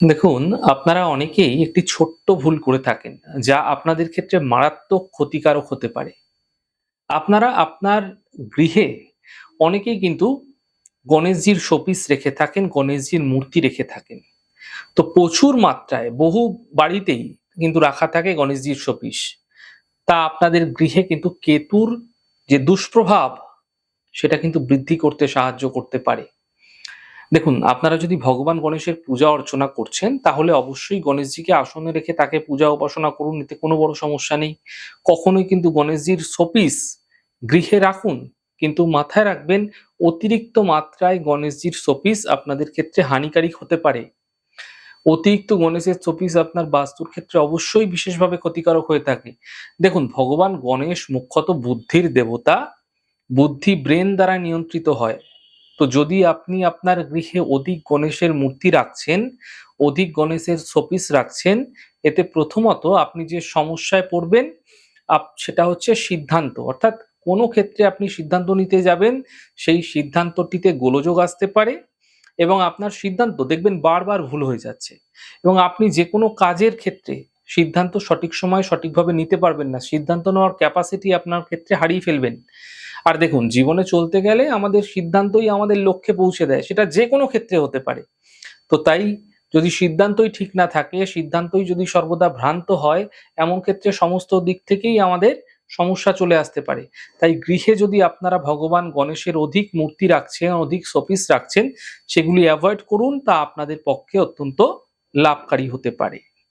দেখুন, আপনারা অনেকেই একটি ছোট্ট ভুল করে থাকেন, যা আপনাদের ক্ষেত্রে মারাত্মক ক্ষতিকারক হতে পারে। আপনারা আপনার গৃহে অনেকেই কিন্তু গণেশজির শোপিস রেখে থাকেন, গণেশজির মূর্তি রেখে থাকেন। তো প্রচুর মাত্রায় বহু বাড়িতেই কিন্তু রাখা থাকে গণেশজির শোপিস। তা আপনাদের গৃহে কিন্তু কেতুর যে দুষ্প্রভাব, সেটা কিন্তু বৃদ্ধি করতে সাহায্য করতে পারে। দেখুন, আপনারা যদি ভগবান গণেশের পূজা অর্চনা করছেন, তাহলে অবশ্যই গণেশজিকে আসনে রেখে তাকে পূজা উপাসনা করুন। এতে কোনো বড় সমস্যা নেই। কখনোই কিন্তু গণেশজির শোপিস গৃহে রাখুন। কিন্তু মাথায় রাখবেন, অতিরিক্ত মাত্রায় গণেশজির শোপিস আপনাদের ক্ষেত্রে হানিকারক হতে পারে। অতিরিক্ত গণেশের শোপিস আপনার বাস্তুর ক্ষেত্রে অবশ্যই বিশেষভাবে ক্ষতিকারক হয়ে থাকে। দেখুন, ভগবান গণেশ মুখ্যত বুদ্ধির দেবতা। বুদ্ধি ব্রেন দ্বারা নিয়ন্ত্রিত হয়। তো যদি আপনি আপনার গৃহে অধিক গণেশের মূর্তি রাখছেন, অধিক গণেশের শোপিস রাখছেন, এতে প্রথমত আপনি যে সমস্যায় পড়বেন সেটা হচ্ছে সিদ্ধান্ত। অর্থাৎ কোনো ক্ষেত্রে আপনি সিদ্ধান্ত নিতে যাবেন, সেই সিদ্ধান্তটিতে গোলযোগ আসতে পারে এবং আপনার সিদ্ধান্ত দেখবেন বারবার ভুল হয়ে যাচ্ছে। এবং আপনি যেকোনো কাজের ক্ষেত্রে সিদ্ধান্ত সঠিক সময়ে সঠিকভাবে নিতে পারবেন না। সিদ্ধান্ত নেওয়ার ক্যাপাসিটি আপনার ক্ষেত্রে হারিয়ে ফেলবেন। আর দেখুন, জীবনে চলতে গেলে আমাদের সিদ্ধান্তই আমাদের লক্ষ্যে পৌঁছে দেয়। সেটা যেকোনো ক্ষেত্রে হতে পারে। তো তাই যদি সিদ্ধান্তই ঠিক না থাকে, সিদ্ধান্তই যদি সর্বদা ভ্রান্ত হয়, এমন ক্ষেত্রে সমস্ত দিক থেকেই আমাদের সমস্যা চলে আসতে পারে। তাই গৃহে যদি আপনারা ভগবান গণেশের অধিক মূর্তি রাখছেন, অধিক শোপিস রাখছেন, সেগুলি এভয়েড করুন। তা আপনাদের পক্ষে অত্যন্ত লাভকারী হতে পারে।